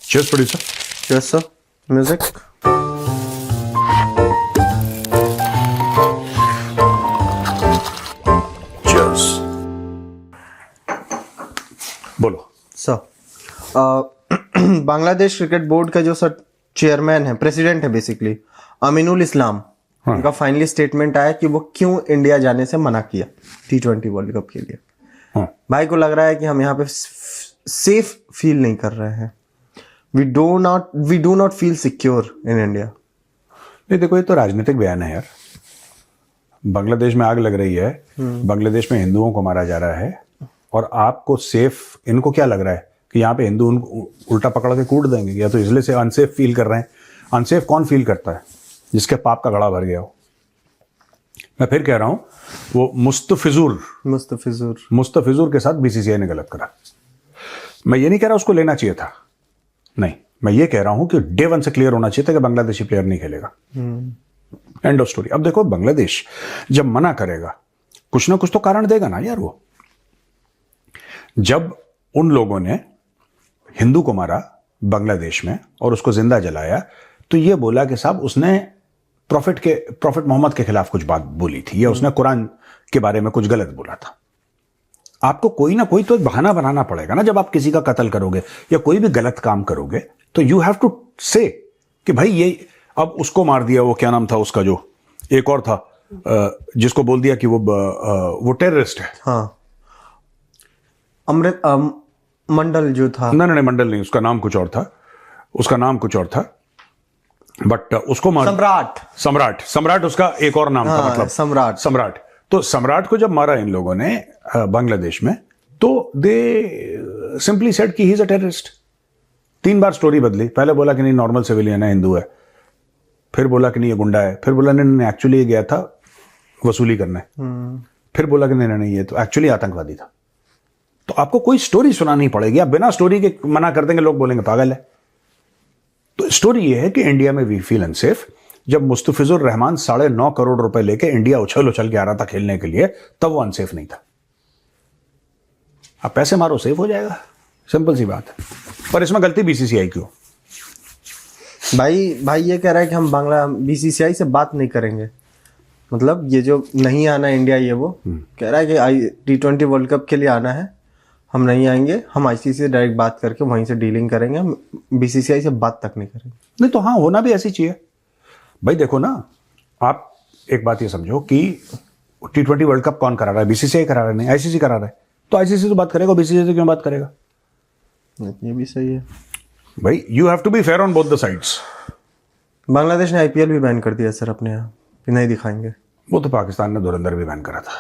Cheers, producer. Yes, sir. Music. Cheers. बोलो. Sir, Bangladesh cricket board का जो सर चेयरमैन है, प्रेसिडेंट है बेसिकली, अमीनुल इस्लाम, उनका फाइनली स्टेटमेंट आया कि वो क्यों इंडिया जाने से मना किया T20 वर्ल्ड कप के लिए. भाई को लग रहा है कि हम यहाँ पे सेफ फील नहीं कर रहे हैं. We do not feel secure in India. नहीं देखो, ये तो राजनीतिक बयान है यार. बांग्लादेश में आग लग रही है, बांग्लादेश में हिंदुओं को मारा जा रहा है, और आपको सेफ, इनको क्या लग रहा है कि यहाँ पे हिंदू उनको उल्टा पकड़ के कूट देंगे, या तो इसलिए से अनसेफ फील कर रहे हैं. अनसेफ कौन फील करता है? जिसके पाप का घड़ा भर गया हो. मैं फिर कह रहा हूं, वो मुस्तफिजुर के साथ बीसीसीआई ने गलत करा. मैं ये नहीं कह रहा उसको लेना चाहिए था, नहीं, मैं ये कह रहा हूं कि डे वन से क्लियर होना चाहिए था कि बांग्लादेशी प्लेयर नहीं खेलेगा. End of story. अब देखो, बांग्लादेश जब मना करेगा, कुछ ना कुछ तो कारण देगा ना यार. वो जब उन लोगों ने हिंदू को मारा बांग्लादेश में और उसको जिंदा जलाया, तो ये बोला कि साहब उसने प्रॉफिट मोहम्मद के खिलाफ कुछ बात बोली थी, या उसने कुरान के बारे में कुछ गलत बोला था. आपको कोई ना कोई तो एक बहाना बनाना पड़ेगा ना. जब आप किसी का कत्ल करोगे या कोई भी गलत काम करोगे, तो यू हैव टू से कि भाई ये अब उसको मार दिया. वो क्या नाम था उसका, जो एक और था जिसको बोल दिया कि वो टेररिस्ट है. हाँ, अमृत मंडल जो था. नहीं, मंडल नहीं, उसका नाम कुछ और था. बट उसको मार, सम्राट उसका एक और नाम था. मतलब सम्राट. तो सम्राट को जब मारा इन लोगों ने बांग्लादेश में, तो दे सिंपली सेड कि he is a terrorist. 3 bar story बदली. पहले बोला कि नहीं, नॉर्मल सिविलियन है, हिंदू है. फिर बोला कि नहीं, ये गुंडा है. फिर बोला नहीं, एक्चुअली ये गया था वसूली करने. फिर बोला कि नहीं, ये तो एक्चुअली आतंकवादी था. तो आपको कोई स्टोरी सुनानी पड़ेगी. आप बिना स्टोरी के मना कर देंगे, लोग बोलेंगे पागल है. तो स्टोरी ये है कि इंडिया में वी फील अनसेफ. जब मुस्तफिजुर रहमान 9.5 करोड़ रुपए लेके इंडिया उछल के आ रहा था खेलने के लिए, तब वो अनसेफ नहीं था. आप पैसे मारो, सेफ हो जाएगा. सिंपल सी बात है. पर इसमें गलती बीसीसीआई की हो. भाई ये कह रहा है कि हम बीसीसीआई से बात नहीं करेंगे. मतलब ये जो नहीं आना इंडिया, ये वो कह रहा है कि T20 वर्ल्ड कप के लिए आना है, हम नहीं आएंगे. हम आईसीसी से डायरेक्ट बात करके वहीं से डीलिंग करेंगे. हम बीसीसीआई से बात तक नहीं करेंगे. नहीं तो हाँ, होना भी ऐसी चाहिए. भाई देखो ना, आप एक बात ये समझो कि T20 वर्ल्ड कप कौन करा रहा है? बीसीसीआई करा रहा है, नहीं आईसीसी करा रहा है. तो आईसीसी तो बात करेगा, बीसीसीआई से क्यों बात करेगा? ये भी सही है भाई. You have to be fair on both the sides. Bangladesh ने आईपीएल भी बैन कर दिया सर अपने यहाँ, कि नहीं दिखाएंगे. वो तो पाकिस्तान ने धुरंधर भी बैन करा था.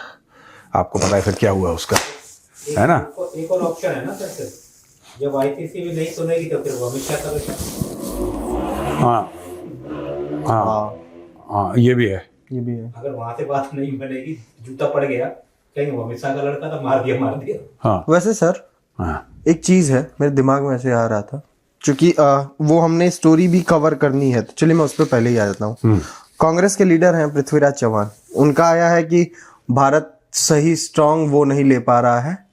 आपको पता है फिर क्या हुआ उसका, है ना? एक और ऑप्शन है ना सर, जब आईसीसी भी नहीं सुनेगी तो फिर वो अमित शाह करेगा. हाँ, ये भी है. अगर वहां से बात नहीं बनेगी, जूता पड़ गया, कहीं वो अमित शाह का लड़का था, मार दिया. हाँ. वैसे सर, एक चीज है मेरे दिमाग में ऐसे आ रहा था, क्योंकि वो हमने स्टोरी भी कवर करनी है, तो चलिए मैं उस पर पहले ही आ जाता हूँ. कांग्रेस के लीडर हैं पृथ्वीराज चौहान. उनका आया है कि भारत सही स्ट्रांग वो नहीं ले पा रहा है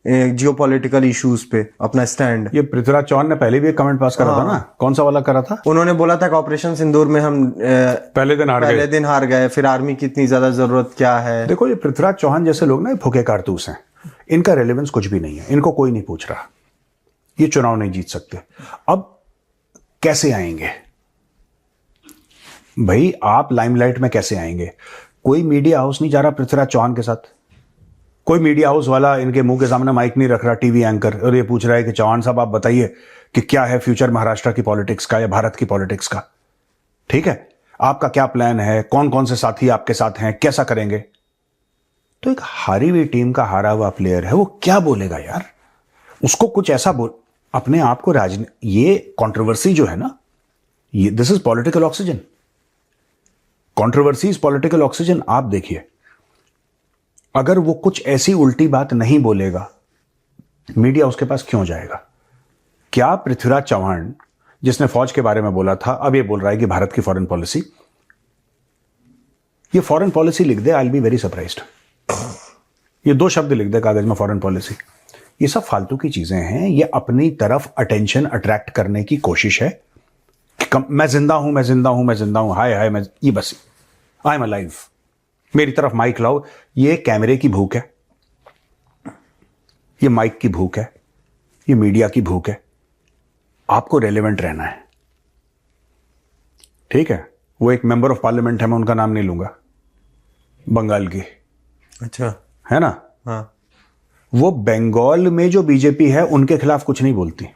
जियोपॉलिटिकल इश्यूज पे अपना स्टैंड. ये पृथ्वीराज चौहान ने पहले भी एक कमेंट पास करा था ना. कौन सा वाला करा था? उन्होंने बोला था कि ऑपरेशन सिंदूर में हम पहले दिन हार गए. फिर आर्मी की इतनी ज्यादा जरूरत क्या है. देखो, ये पृथ्वीराज चौहान जैसे लोग ना भूखे कारतूस हैं. इनका रेलेवेंस कुछ भी नहीं है. इनको कोई नहीं पूछ रहा. ये चुनाव नहीं जीत सकते. अब कैसे आएंगे भाई? आप लाइमलाइट में कैसे आएंगे? कोई मीडिया हाउस नहीं जा रहा पृथ्वीराज चौहान के साथ. कोई मीडिया हाउस वाला इनके मुंह के सामने माइक नहीं रख रहा, टीवी एंकर, और ये पूछ रहा है कि चौहान साहब आप बताइए कि क्या है फ्यूचर महाराष्ट्र की पॉलिटिक्स का या भारत की पॉलिटिक्स का. ठीक है, आपका क्या प्लान है? कौन कौन से साथी आपके साथ हैं? कैसा करेंगे? तो एक हारी हुई टीम का हारा हुआ प्लेयर है, वो क्या बोलेगा यार? उसको कुछ ऐसा बोल, अपने आप को ये कंट्रोवर्सी जो है ना, ये this is political oxygen. Controversy is political oxygen. आप देखिए, अगर वो कुछ ऐसी उल्टी बात नहीं बोलेगा, मीडिया उसके पास क्यों जाएगा? क्या पृथ्वीराज चौहान, जिसने फौज के बारे में बोला था, अब ये बोल रहा है कि भारत की फॉरेन पॉलिसी, ये फॉरेन पॉलिसी लिख दे, I will be very surprised. ये 2 शब्द लिख दे कागज में, फॉरेन पॉलिसी. ये सब फालतू की चीजें हैं, ये अपनी तरफ अटेंशन अट्रैक्ट करने की कोशिश है कि मैं जिंदा हूं, मैं जिंदा हूं, मैं जिंदा हूं, हाय हाय, मैं ये बस आई एम अलाइव, मेरी तरफ माइक लाओ। ये कैमरे की भूख है, ये माइक की भूख है, ये मीडिया की भूख है। आपको रेलेवेंट रहना है, ठीक है। वो एक मेंबर ऑफ पार्लियामेंट है, मैं उनका नाम नहीं लूंगा, बंगाल की, अच्छा, है ना, हाँ, वो बंगाल में जो बीजेपी है उनके खिलाफ कुछ नहीं बोलती।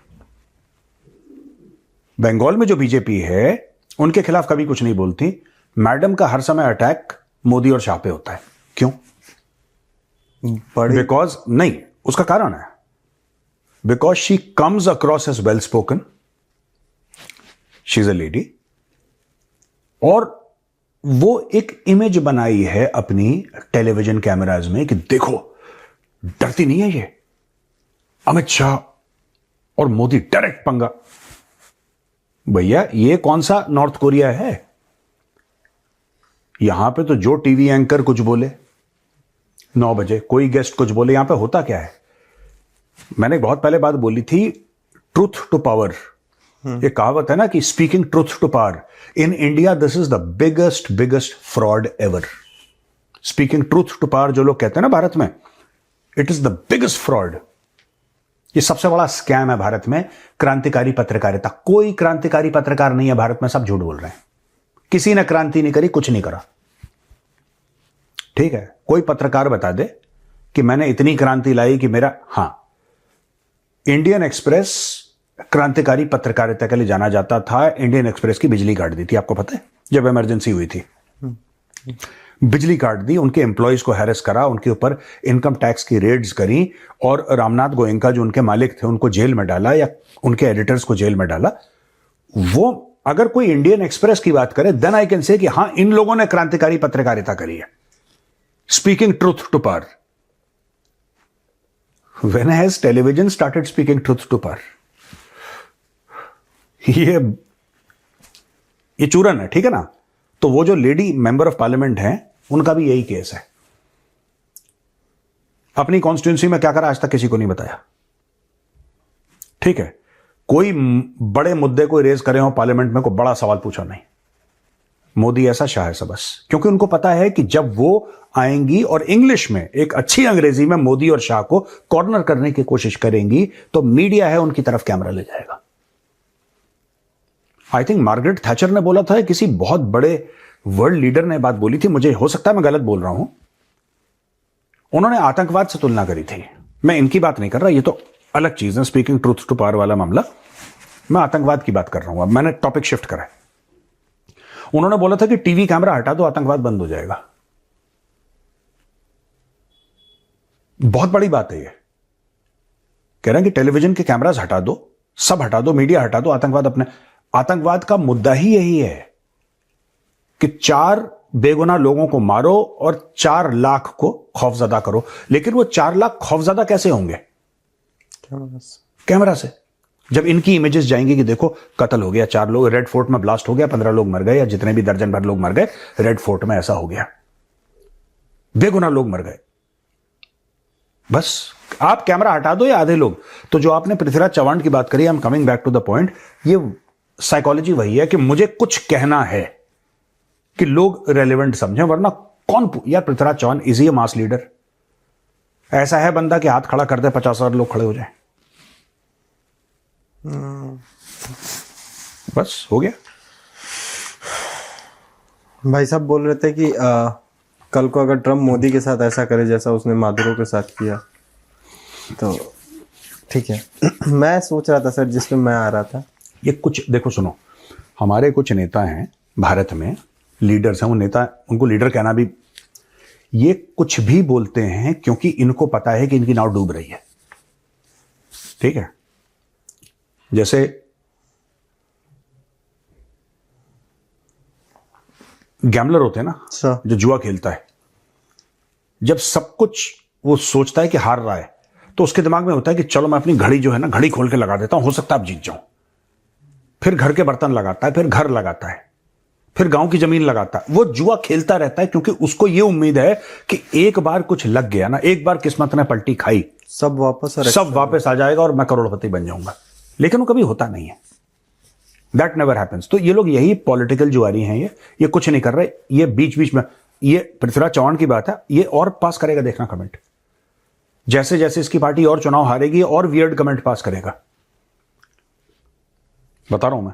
बंगाल में जो बीजेपी है उनके खिलाफ कभी कुछ नहीं बोलती। मैडम का हर समय अटैक मोदी और शाह पे होता है। क्यों? बिकॉज नहीं, उसका कारण है, because she comes across as well spoken, she is a lady, और वो एक इमेज बनाई है अपनी टेलीविजन कैमराज में कि देखो डरती नहीं है ये, अमित शाह और मोदी डायरेक्ट पंगा। भैया ये कौन सा नॉर्थ कोरिया है? यहां पे तो जो टीवी एंकर कुछ बोले 9 बजे, कोई गेस्ट कुछ बोले, यहां पे होता क्या है? मैंने बहुत पहले बात बोली थी, ट्रूथ टू पावर। ये कहावत है ना कि speaking truth to power. In India this is the biggest fraud ever. Speaking truth to power जो लोग कहते हैं ना भारत में, it is the biggest fraud. ये सबसे बड़ा स्कैम है भारत में, क्रांतिकारी पत्रकारिता। कोई क्रांतिकारी पत्रकार नहीं है भारत में, सब झूठ बोल रहे हैं। किसी ने क्रांति नहीं करी, कुछ नहीं करा, ठीक है। कोई पत्रकार बता दे कि मैंने इतनी क्रांति लाई कि मेरा, हां, इंडियन एक्सप्रेस क्रांतिकारी पत्रकारिता के लिए जाना जाता था। इंडियन एक्सप्रेस की बिजली काट दी थी, आपको पता है, जब इमरजेंसी हुई थी, बिजली काट दी, उनके एम्प्लॉयज को हैरेस करा, उनके ऊपर इनकम टैक्स की रेड्स करी, और रामनाथ गोयनका जो उनके मालिक थे उनको जेल में डाला, या उनके एडिटर्स को जेल में डाला। वो अगर कोई इंडियन एक्सप्रेस की बात करे, देन आई कैन से कि हां, इन लोगों ने क्रांतिकारी पत्रकारिता करी है, speaking truth to power. When has television started speaking truth to power? ये चूरन है, ठीक है ना। तो वो जो लेडी मेंबर ऑफ पार्लियामेंट है, उनका भी यही केस है। अपनी कॉन्स्टिट्यूंसी में क्या करा आज तक किसी को नहीं बताया, ठीक है। कोई बड़े मुद्दे को रेज करे हो पार्लियामेंट में, को बड़ा सवाल पूछा नहीं। मोदी ऐसा, शाह ऐसा, बस। क्योंकि उनको पता है कि जब वो आएंगी और इंग्लिश में, एक अच्छी अंग्रेजी में मोदी और शाह को कॉर्नर करने की कोशिश करेंगी, तो मीडिया है उनकी तरफ कैमरा ले जाएगा। आई थिंक मार्गरेट थैचर ने बोला था, किसी बहुत बड़े वर्ल्ड लीडर ने बात बोली थी, मुझे हो सकता है मैं गलत बोल रहा हूं, उन्होंने आतंकवाद से तुलना करी थी। मैं इनकी बात नहीं कर रहा, ये तो अलग चीज है, स्पीकिंग ट्रूथ टू पावर वाला मामला। मैं आतंकवाद की बात कर रहा हूं। अब मैंने टॉपिक शिफ्ट करा है। उन्होंने बोला था कि टीवी कैमरा हटा दो, आतंकवाद बंद हो जाएगा। बहुत बड़ी बात है ये। कह रहे हैं कि टेलीविजन के कैमरास हटा दो, सब हटा दो, मीडिया हटा दो, आतंकवाद का मुद्दा ही यही है कि 4 बेगुनाह लोगों को मारो और 4 लाख को खौफजदा करो। लेकिन वो 4 लाख खौफजदा कैसे होंगे? कैमरा से। जब इनकी इमेजेस जाएंगी कि देखो कत्ल हो गया, 4 लोग, रेड फोर्ट में ब्लास्ट हो गया, 15 लोग मर गए, या जितने भी दर्जन भर लोग मर गए, रेड फोर्ट में ऐसा हो गया, बेगुनाह लोग मर गए। बस आप कैमरा हटा दो या आधे लोग। तो जो आपने पृथ्वीराज चव्हाण की बात करी, I am coming back to the point, ये साइकोलॉजी वही है कि मुझे कुछ कहना है कि लोग रेलेवेंट समझें, वरना कौन यार, Prithviraj Chavan is he mass leader? ऐसा है बंदा कि हाथ खड़ा कर दे, 50,000 लोग खड़े हो जाए, बस हो गया। भाई साहब बोल रहे थे कि कल को अगर ट्रम्प मोदी के साथ ऐसा करे जैसा उसने मादुरो के साथ किया, तो ठीक है। मैं सोच रहा था सर, जिसमें मैं आ रहा था, ये कुछ देखो, सुनो, हमारे कुछ नेता हैं भारत में, लीडर्स हैं, वो नेता, उनको लीडर कहना भी, ये कुछ भी बोलते हैं क्योंकि इनको पता है कि इनकी नाव डूब रही है, ठीक है। जैसे गैम्बलर होते हैं ना, जो जुआ खेलता है, जब सब कुछ वो सोचता है कि हार रहा है, तो उसके दिमाग में होता है कि चलो मैं अपनी घड़ी जो है ना, घड़ी खोल के लगा देता हूं, हो सकता है अब जीत जाऊं। फिर घर के बर्तन लगाता है, फिर घर लगाता है, फिर गांव की जमीन लगाता है। वो जुआ खेलता रहता है क्योंकि उसको ये उम्मीद है कि एक बार कुछ लग गया ना, एक बार किस्मत ने पलटी खाई सब वापस आ जाएगा और मैं करोड़पति बन जाऊंगा, लेकिन वो कभी होता नहीं है। That never happens. तो ये लोग यही पॉलिटिकल जुआरी हैं, ये कुछ नहीं कर रहे। ये बीच बीच में ये पृथ्वीराज चौहान की बात है, ये और पास करेगा, देखना कमेंट। जैसे जैसे इसकी पार्टी और चुनाव हारेगी और वियर्ड कमेंट पास करेगा, बता रहा हूं मैं।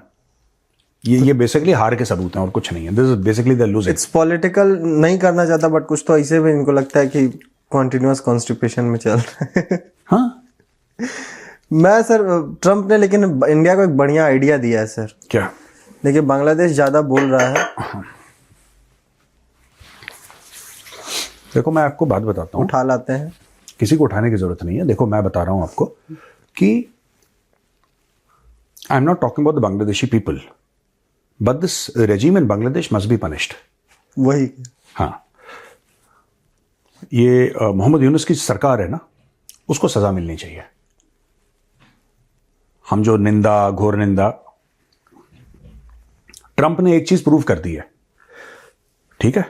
ये बेसिकली हार के सबूत हैं और कुछ नहीं है। This is basically the losing. It's political नहीं करना चाहता, बट कुछ तो ऐसे भी इनको लगता है कि कॉन्टिन्यूअस कॉन्स्टिपेशन में चल रहा है। हाँ, मैं सर ट्रम्प ने लेकिन इंडिया को एक बढ़िया आइडिया दिया है सर। क्या? देखिए बांग्लादेश ज्यादा बोल रहा है। देखो मैं आपको बात बताता हूँ, उठा लाते हैं, किसी को उठाने की जरूरत नहीं है। देखो मैं बता रहा हूं आपको कि I am not talking about the Bangladeshi people, but this regime in Bangladesh must be punished. वही। हाँ, ये मोहम्मद यूनुस की सरकार है ना, उसको सजा मिलनी चाहिए। हम जो निंदा, घोर निंदा, ट्रंप ने एक चीज प्रूव कर दी है, ठीक है,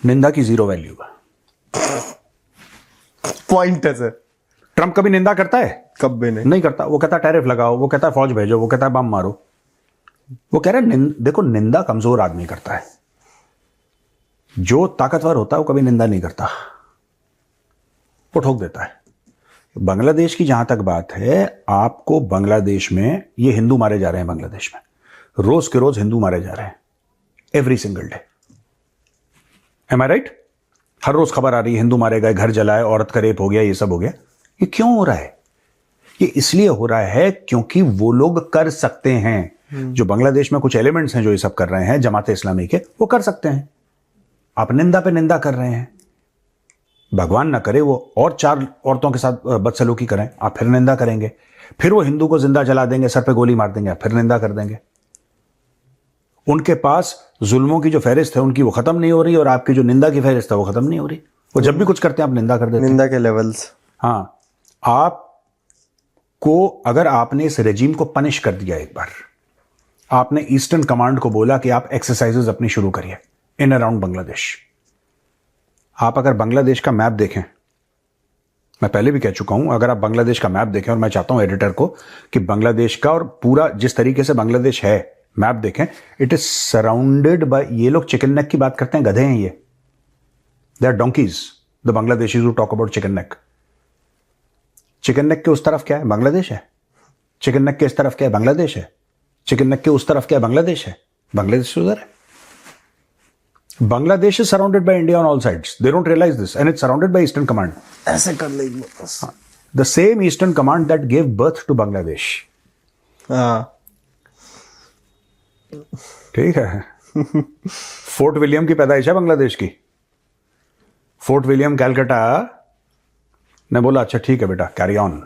निंदा की जीरो वैल्यू है। पॉइंट है सर। ट्रंप कभी निंदा करता है? कभी नहीं करता। वो कहता है टैरिफ लगाओ, वो कहता है फौज भेजो, वो कहता है बम मारो। वो कह रहा है देखो, निंदा कमजोर आदमी करता है, जो ताकतवर होता है वो कभी निंदा नहीं करता, वो ठोक देता है। बांग्लादेश की जहां तक बात है, आपको बांग्लादेश में ये हिंदू मारे जा रहे हैं, बांग्लादेश में रोज के रोज हिंदू मारे जा रहे हैं, एवरी सिंगल डे। एम आई राइट? हर रोज खबर आ रही है हिंदू मारे गए, घर जलाए, औरत का रेप हो गया, ये सब हो गया। ये क्यों हो रहा है? ये इसलिए हो रहा है क्योंकि वो लोग कर सकते हैं। जो बांग्लादेश में कुछ एलिमेंट्स हैं जो ये सब कर रहे हैं, जमात इस्लामी के, वो कर सकते हैं। आप निंदा पे निंदा कर रहे हैं, भगवान ना करे वो और 4 औरतों के साथ बदसलूकी करें, आप फिर निंदा करेंगे। फिर वो हिंदू को जिंदा जला देंगे, सर पे गोली मार देंगे, आप फिर निंदा कर देंगे। उनके पास जुल्मों की जो फहरिस्त है उनकी वो खत्म नहीं हो रही, और आपकी जो निंदा की फहरिस्त है वो खत्म नहीं हो रही। वो जब भी कुछ करते हैं आप निंदा कर देते हैं, निंदा के लेवल्स। हाँ, आपको अगर आपने इस रेजिम को पनिश कर दिया, एक बार आपने ईस्टर्न कमांड को बोला कि आप एक्सरसाइजेज अपनी शुरू करिए इन अराउंड बांग्लादेश। आप अगर बांग्लादेश का मैप देखें, मैं पहले भी कह चुका हूं, अगर आप बांग्लादेश का मैप देखें, और मैं चाहता हूं एडिटर को कि बांग्लादेश का और पूरा जिस तरीके से बांग्लादेश है मैप देखें, इट इज सराउंडेड बाय, ये लोग चिकन नेक की बात करते हैं, गधे हैं ये, they are donkeys, the Bangladeshis who talk about chicken neck. Chicken neck के उस तरफ क्या है? बांग्लादेश है। चिकन नेक के इस तरफ क्या है? बांग्लादेश है। चिकन नेक के उस तरफ क्या है? बांग्लादेश है। बांग्लादेश उधर है। Bangladesh is surrounded by India on all sides. They don't realize this, and it's surrounded by Eastern Command. ऐसे कर लेंगे बस। The same Eastern Command that gave birth to Bangladesh. हाँ, ठीक है। फोर्ट विलियम की पैदाइश है बांग्लादेश की। फोर्ट विलियम कैलकाटा ने बोला अच्छा ठीक है बेटा, कैरी ऑन।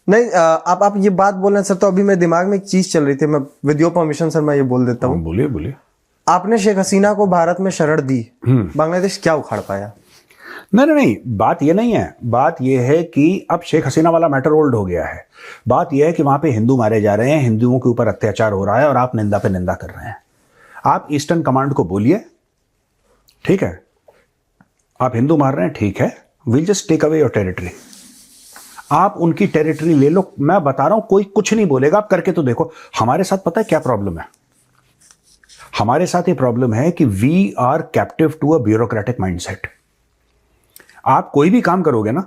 नहीं, आप ये बात बोल रहे हैं सर, तो अभी मेरे दिमाग में एक चीज चल रही थी, मैं विद योर परमिशन सर मैं ये बोल देता हूँ। बोलिए बोलिए। आपने शेख हसीना को भारत में शरण दी, बांग्लादेश क्या उखाड़ पाया? नहीं, बात ये नहीं है। बात ये है कि अब शेख हसीना वाला मैटर ओल्ड हो गया है। बात यह है कि वहां पे हिंदू मारे जा रहे हैं, हिंदुओं के ऊपर अत्याचार हो रहा है, और आप निंदा पे निंदा कर रहे हैं। आप ईस्टर्न कमांड को बोलिए, ठीक है, आप हिंदू मार रहे हैं, ठीक है, will just take away your territory. आप उनकी टेरिटरी ले लो। मैं बता रहा हूं, कोई कुछ नहीं बोलेगा, आप करके तो देखो। हमारे साथ पता है क्या प्रॉब्लम है? हमारे साथ ये प्रॉब्लम है कि we are captive to a bureaucratic mindset. आप कोई भी काम करोगे ना,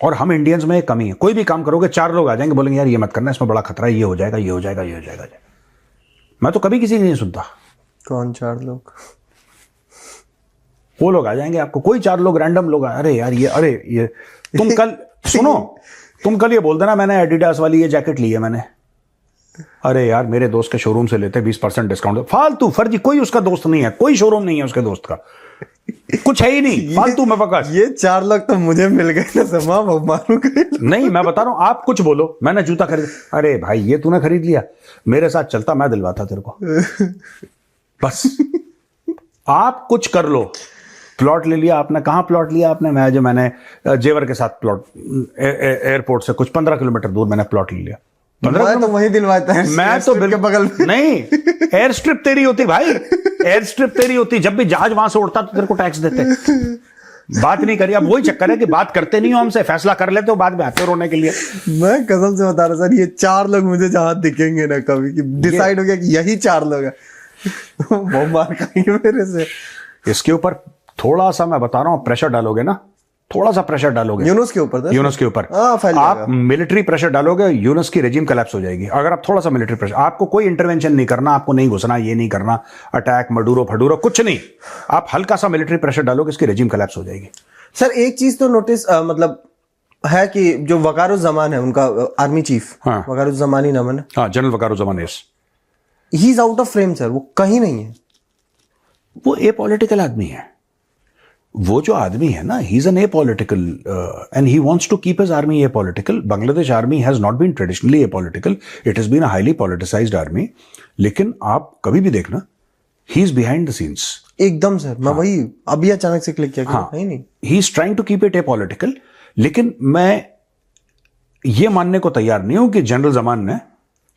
और हम इंडियंस में एक कमी है, कोई भी काम करोगे 4 लोग आ जाएंगे, बोलेंगे यार ये मत करना, इसमें बड़ा खतरा है, ये हो जाएगा, ये हो जाएगा, ये हो जाएगा। मैं तो कभी किसी की नहीं सुनता। कौन 4 लोग? वो लोग आ जाएंगे आपको, कोई 4 लोग रैंडम लोग, अरे यार ये तुम कल सुनो, तुम कल ये बोल देना मैंने एडिडास वाली ये जैकेट ली है मैंने। अरे यार मेरे दोस्त के शोरूम से लेते 20% डिस्काउंट। फालतू फर्जी, कोई उसका दोस्त नहीं है, कोई शोरूम नहीं है उसके दोस्त का, कुछ है ही नहीं, फालतू में बकवास। ये 4 लोग तो मुझे मिल गए ना समा, नहीं मैं बता रहा हूं, आप कुछ बोलो, मैंने जूता खरीद, अरे भाई ये तूने खरीद लिया, मेरे साथ चलता मैं दिलवाता तेरे को। बस आप कुछ कर लो। प्लॉट ले लिया आपने, कहां प्लॉट लिया आपने? मैंने जेवर के साथ प्लॉट, एयरपोर्ट से कुछ 15 किलोमीटर दूर मैंने प्लॉट ले लिया। 15 तो वही दिलवाता है, मैं तो के बगल में नहीं, एयर स्ट्रिप तेरी होती भाई, एयर स्ट्रिप तेरी होती, जब भी जहाज वहां से उड़ता तो तेरे को टैक्स देते। बात नहीं करी। अब वही चक्कर है कि बात करते नहीं हो हमसे, फैसला कर लेते हो बाद में आते हो रोने के लिए। मैं कसम से बता रहा सर, ये 4 लोग मुझे जहां दिखेंगे ना कभी कि डिसाइड हो गया कि यही 4 लोग हैं, वो मार खाएंगे मेरे से। इसके ऊपर थोड़ा सा मैं बता रहा हूँ प्रेशर डालोगे ना, थोड़ा सा प्रेशर डालोगे यूनुस के ऊपर, यूनुस के ऊपर आप मिलिट्री प्रेशर डालोगे, यूनुस की रेजिम कोलैप्स हो जाएगी। अगर आप थोड़ा सा मिलिट्री प्रेशर, आपको कोई इंटरवेंशन नहीं करना, आपको नहीं घुसना, ये नहीं करना, अटैक मडूरो फडूरो कुछ नहीं, आप हल्का सा मिलिट्री प्रेशर डालोगे, इसकी रेजिम कोलैप्स हो जाएगी। सर एक चीज तो नोटिस मतलब है कि जो वकारुज़्ज़मान है उनका आर्मी चीफ, हाँ, वकारुज़्ज़मान ही नाम है ना, हाँ, general Wakeruzzaman, he is out of frame sir, वो कहीं नहीं है। वो एपॉलिटिकल आदमी है। वो जो आदमी है ना, he is an apolitical and he wants to keep his army apolitical. Bangladesh army has not been traditionally apolitical, it has been a highly politicised army. लेकिन आप कभी भी देखना, he is behind the scenes एकदम सर। मैं वही अभी अचानक से क्लिक किया कि हाँ, नहीं, he is trying to keep it apolitical. लेकिन मैं ये मानने को तैयार नहीं हूं कि जनरल जमान ने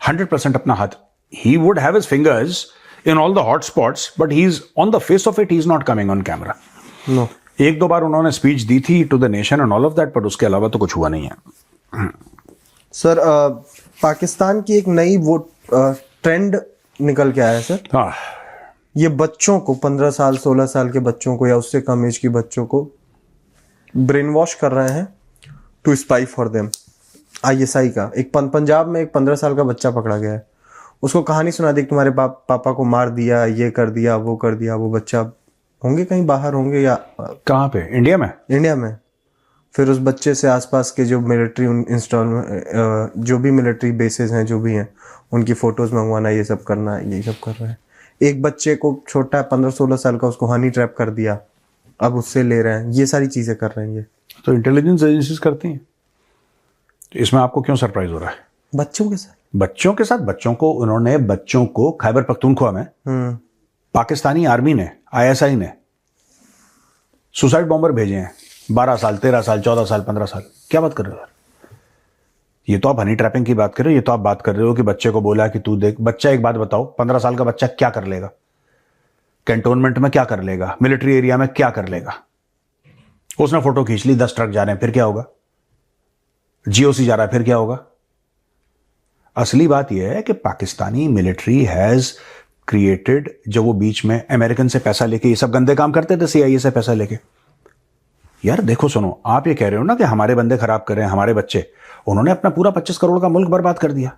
100% अपना हाथ, he would have his fingers in all the hot spots, but he's on the face of it, he's not coming on camera. No. 1-2 बार उन्होंने स्पीच दी थी to the nation and all of that, but उसके अलावा तो कुछ हुआ नहीं है। सर पाकिस्तान की एक नई वो ट्रेंड निकल के आया है सर। हाँ, ये बच्चों को 15 साल 16 साल के बच्चों को या उससे कम एज के बच्चों को ब्रेन वॉश कर रहे हैं to spy for them. ISI का एक पंजाब में एक 15 साल का बच्चा पकड़ा गया है, उसको कहानी सुना दी तुम्हारे पापा को मार दिया, ये कर दिया, वो कर दिया। वो बच्चा होंगे कहीं बाहर होंगे या कहाँ पे, इंडिया में? इंडिया में। फिर उस बच्चे से आसपास के जो मिलिट्री जो भी मिलिट्री बेसेस हैं, जो भी हैं, उनकी फोटोज मंगवाना, ये सब करना, यही सब कर रहे हैं। एक बच्चे को छोटा है 15-16 साल का, उसको हनी ट्रैप कर दिया, अब उससे ले रहे हैं। ये सारी चीजें कर रहे हैं ये तो इंटेलिजेंस एजेंसीज करती हैं। इसमें आपको क्यों सरप्राइज हो रहा है? बच्चों के साथ, बच्चों के साथ, बच्चों को उन्होंने, बच्चों को खैबर पख्तूनख्वा में पाकिस्तानी आर्मी ने, ISI ने सुसाइड बॉम्बर भेजे हैं। 12 साल, 13 साल, 14 साल, 15 साल। क्या बात कर रहे हो यार? ये तो आप हनी ट्रैपिंग की बात कर रहे हो, ये तो आप बात कर रहे हो कि बच्चे को बोला कि तू देख। बच्चा, एक बात बताओ, 15 साल का बच्चा क्या कर लेगा? कैंटोनमेंट में क्या कर लेगा? मिलिट्री एरिया में क्या कर लेगा? उसने फोटो खींच ली, 10 ट्रक जा रहे हैं, फिर क्या होगा? GOC जा रहा है, फिर क्या होगा? असली बात यह है कि पाकिस्तानी मिलिट्री हैज क्रिएटेड, जब वो बीच में अमेरिकन से पैसा लेके ये सब गंदे काम करते थे, CIA से पैसा लेके। यार देखो, सुनो, आप ये कह रहे हो ना कि हमारे बंदे खराब कर रहे हैं, हमारे बच्चे। उन्होंने अपना पूरा 25 करोड़ का मुल्क बर्बाद कर दिया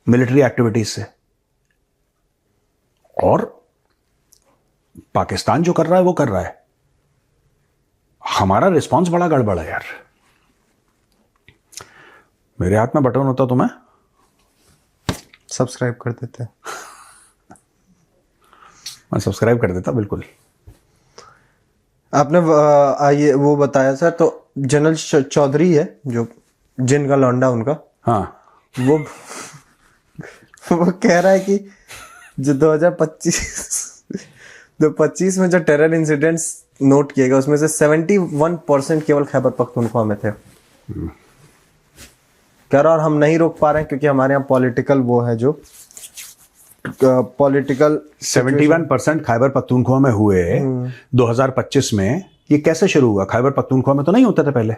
मिलिट्री एक्टिविटीज से। और पाकिस्तान जो कर रहा है वो कर रहा है। हमारा रिस्पॉन्स बड़ा गड़बड़ है यार। मेरे हाथ में बटन होता तो मैं सब्सक्राइब कर देते, मैं सब्सक्राइब कर देता बिल्कुल। आपने ये वो बताया सर, तो जनरल चौधरी है जो जिन का लौंडा उनका, हाँ, वो कह रहा है कि जो 2025 में जो टेरर इंसिडेंट्स नोट किए गए, उसमें से 71% केवल खैबर पख्तूनख्वा में थे। कह रहा और हम नहीं रोक पा रहे हैं क्योंकि हमारे यहाँ पॉलिटिकल वो है, जो पॉलिटिकल 71% खैबर पख्तूनख्वा में हुए 2025 में। ये कैसे शुरू हुआ? खैबर पख्तूनख्वा में तो नहीं होते थे पहले,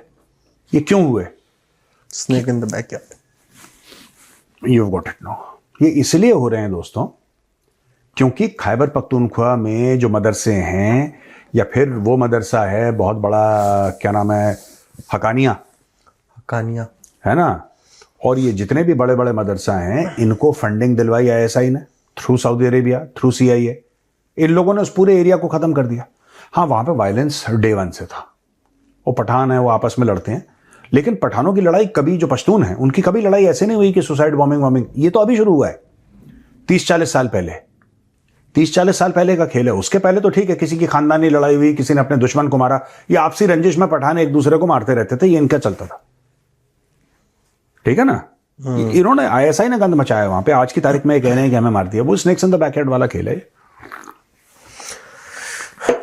ये क्यों हुए? Snake in the backyard. You got it no. ये इसलिए हो रहे हैं दोस्तों क्योंकि खैबर पख्तूनख्वा में जो मदरसे हैं, या फिर वो मदरसा है बहुत बड़ा, क्या नाम है, हकानिया कहानियां है ना, और ये जितने भी बड़े बड़े मदरसा हैं, इनको फंडिंग दिलवाई ISI ने through Saudi Arabia, through CIA। इन लोगों ने उस पूरे एरिया को खत्म कर दिया। हाँ, वहां पे वायलेंस डे 1 से था। वो पठान है, वो आपस में लड़ते हैं, लेकिन पठानों की लड़ाई कभी, जो पश्तून है उनकी कभी लड़ाई ऐसे नहीं हुई कि सुसाइड बॉम्बिंग। ये तो अभी शुरू हुआ है, 30-40 साल पहले। 30-40 साल पहले का खेल है। उसके पहले तो ठीक है, किसी की खानदानी लड़ाई हुई, किसी ने अपने दुश्मन को मारा, या आपसी रंजिश में पठान एक दूसरे को मारते रहते थे, ये इनका चलता था। ठीक है ना? इन्होंने, ISI ने गंद मचाया वहां पे। आज की तारीख में ये कह रहे हैं कि हमें मार दिया। वो स्नेक्स इन द बैकयार्ड वाला खेल है।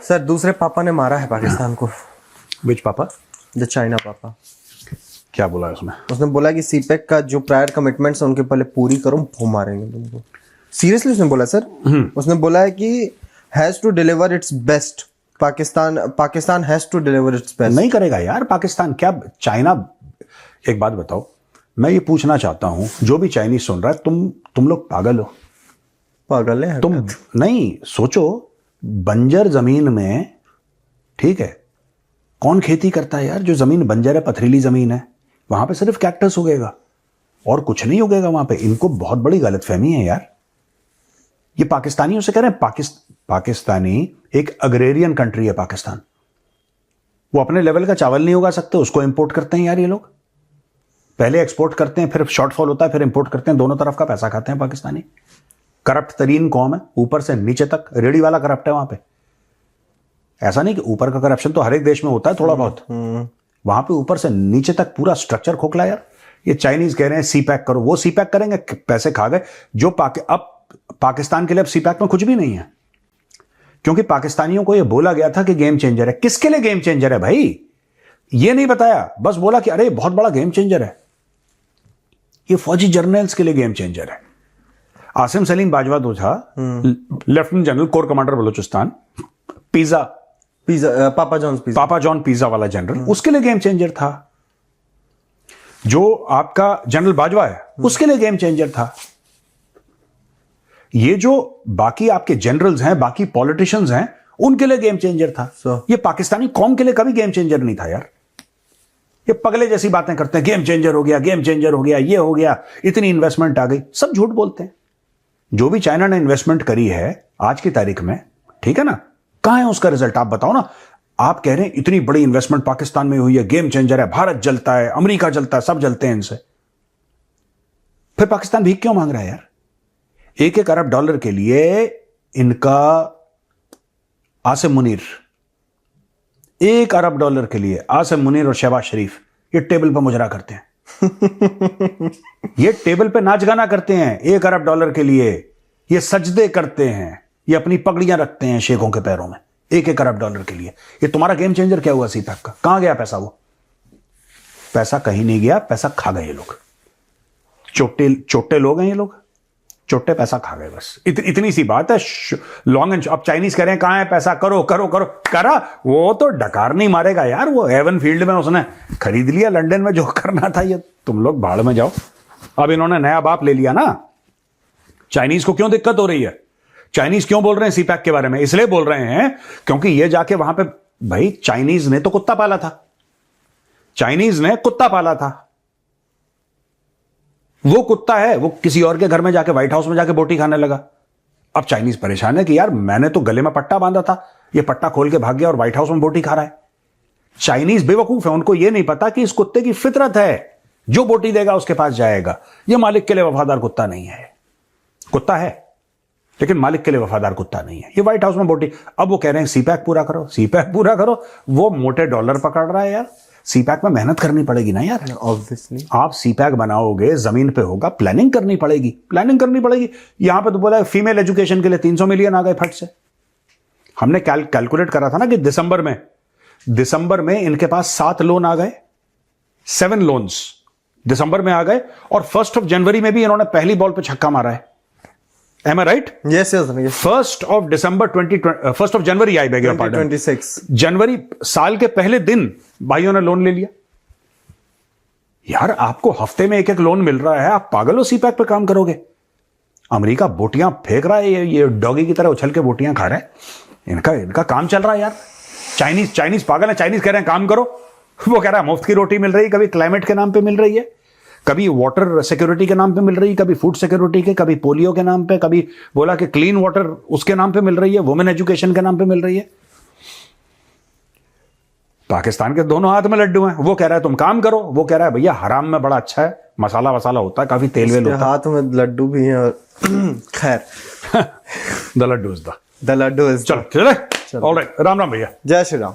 सर दूसरे पापा ने मारा है पाकिस्तान को। विच पापा? द चाइना पापा। क्या बोला उसमें? उसने बोला कि CPEC का जो प्रायर कमिटमेंट्स है उनके पहले पूरी करो, वो मारेंगे तुमको। सीरियसली उसने बोला सर। उसने बोला है कि has to deliver its best Pakistan has to deliver its best. नहीं करेगा यार पाकिस्तान, क्या चाइना। एक बात बताओ, मैं ये पूछना चाहता हूं, जो भी चाइनीज सुन रहा है, तुम लोग पागल हो? पागल है तुम नहीं सोचो, बंजर जमीन में, ठीक है, कौन खेती करता है यार? जो जमीन बंजर है, पथरीली जमीन है, वहां पे सिर्फ कैक्टस उगेगा और कुछ नहीं उगेगा वहां पे। इनको बहुत बड़ी गलतफहमी है यार। ये पाकिस्तानियों से कह रहे हैं, पाकिस्तानी एक अग्रेरियन कंट्री है पाकिस्तान। वो अपने लेवल का चावल नहीं उगा सकते, उसको इंपोर्ट करते हैं यार ये लोग। पहले एक्सपोर्ट करते हैं, फिर शॉर्टफॉल होता है, फिर इंपोर्ट करते हैं। दोनों तरफ का पैसा खाते हैं पाकिस्तानी। करप्ट तरीन कौम है, ऊपर से नीचे तक रेडी वाला करप्ट है वहां पे। ऐसा नहीं कि ऊपर का करप्शन तो हर एक देश में होता है थोड़ा बहुत, वहां पे ऊपर से नीचे तक पूरा स्ट्रक्चर खोखला यार। ये चाइनीज कह रहे हैं सी पैक करो, वो सी पैक करेंगे, पैसे खा गए। जो अब पाकिस्तान के लिए अब सी पैक में कुछ भी नहीं है, क्योंकि पाकिस्तानियों को यह बोला गया था कि गेम चेंजर है। किसके लिए गेम चेंजर है भाई? ये नहीं बताया, बस बोला कि अरे बहुत बड़ा गेम चेंजर है। ये फौजी जर्नल्स के लिए गेम चेंजर है। आसिम सलीम बाजवा जो था, lieutenant general, core commander Balochistan, पापा जॉन पिज्जा वाला जनरल, उसके लिए गेम चेंजर था। जो आपका जनरल बाजवा है, उसके लिए गेम चेंजर था। ये जो बाकी आपके जनरल्स हैं, बाकी पॉलिटिशियंस हैं, उनके लिए गेम चेंजर था। ये पाकिस्तानी कौम के लिए कभी गेम चेंजर नहीं था यार। ये पगले जैसी बातें करते हैं, गेम चेंजर हो गया, गेम चेंजर हो गया, ये हो गया, इतनी इन्वेस्टमेंट आ गई। सब झूठ बोलते हैं। जो भी चाइना ने इन्वेस्टमेंट करी है आज की तारीख में, ठीक है ना, कहां है उसका रिजल्ट? आप बताओ ना। आप कह रहे हैं इतनी बड़ी इन्वेस्टमेंट पाकिस्तान में हुई है, गेम चेंजर है, भारत जलता है, अमेरिका जलता है, सब जलते हैं इनसे। फिर पाकिस्तान भीख क्यों मांग रहा है यार? 1-1 अरब डॉलर के लिए इनका आसिम मुनीर, 1 अरब डॉलर के लिए आसिम मुनीर और शहबाज शरीफ ये टेबल पर मुजरा करते हैं। ये टेबल पे नाच गाना करते हैं 1 अरब डॉलर के लिए। ये सजदे करते हैं, ये अपनी पगड़ियां रखते हैं शेखों के पैरों में 1-1 अरब डॉलर के लिए। ये तुम्हारा गेम चेंजर क्या हुआ सीपैक का? कहां गया पैसा? वो पैसा कहीं नहीं गया, पैसा खा गए ये लोग। चोटे लोग हैं ये लोग, चोटे पैसा खा गए बस। इतनी सी बात है। लॉन्ग एंड अब चाइनीज कह रहे हैं कहां है पैसा, करो करो करो, करा। वो तो डकार नहीं मारेगा यार। वो हेवन फील्ड में उसने खरीद लिया, लंदन में जो करना था। ये तुम लोग भाड़ में जाओ। अब इन्होंने नया बाप ले लिया ना। चाइनीज को क्यों दिक्कत हो रही है? चाइनीज क्यों बोल रहे हैं सीपैक के बारे में? इसलिए बोल रहे हैं क्योंकि ये जाके वहां पे, भाई चाइनीज ने तो कुत्ता पाला था, चाइनीज ने कुत्ता पाला था। वो कुत्ता है, वो किसी और के घर में जाके, व्हाइट हाउस में जाके बोटी खाने लगा। अब चाइनीज परेशान है कि यार मैंने तो गले में पट्टा बांधा था, ये पट्टा खोल के भाग गया और व्हाइट हाउस में बोटी खा रहा है। चाइनीज बेवकूफ है, उनको ये नहीं पता कि इस कुत्ते की फितरत है, जो बोटी देगा उसके पास जाएगा। ये मालिक के लिए वफादार कुत्ता नहीं है। कुत्ता है लेकिन मालिक के लिए वफादार कुत्ता नहीं है। ये व्हाइट हाउस में बोटी। अब वो कह रहे हैं सीपैक पूरा करो, सीपैक पूरा करो। वो मोटे डॉलर पकड़ रहा है यार। सीपैक में मेहनत करनी पड़ेगी ना यार, ऑब्वियसली। आप सीपैक बनाओगे, जमीन पे होगा, प्लानिंग करनी पड़ेगी, प्लानिंग करनी पड़ेगी। यहां पे तो बोला है फीमेल एजुकेशन के लिए 300 मिलियन आ गए फट से। हमने कैलकुलेट करा था ना कि दिसंबर में इनके पास 7 लोन आ गए, 7 लोन्स दिसंबर में आ गए। और 1 जनवरी में भी इन्होंने पहली बॉल पे छक्का मारा है। Am I right? Yes. 1 January I beg your pardon, 2026 जनवरी साल के पहले दिन भाइयों ने लोन ले लिया। यार आपको हफ्ते में 1-1 लोन मिल रहा है, आप पागल हो सीपैक पे काम करोगे? अमेरिका बोटियां फेंक रहा है, ये डॉगी की तरह उछल के बोटियां खा रहा है। इनका काम चल रहा है यार। चाइनीज पागल है। चाइनीज कह रहे हैं काम करो, वो कह रहा है मुफ्त की रोटी मिल रही है, कभी क्लाइमेट के नाम पे मिल रही है, कभी वाटर सिक्योरिटी के नाम पे मिल रही है, कभी फूड सिक्योरिटी के, कभी पोलियो के नाम पे, कभी बोला कि क्लीन वाटर उसके नाम पे मिल रही है, वुमेन एजुकेशन के नाम पे मिल रही है। पाकिस्तान के दोनों हाथ में लड्डू हैं। वो कह रहा है तुम काम करो, वो कह रहा है भैया हराम में बड़ा अच्छा है, मसाला वसाला होता है, काफी तेल वेल होता है। हाथ में लड्डू भी है। खैर the laddu is the laddu is. चलो ऑलराइट। राम राम भैया, जय श्री राम।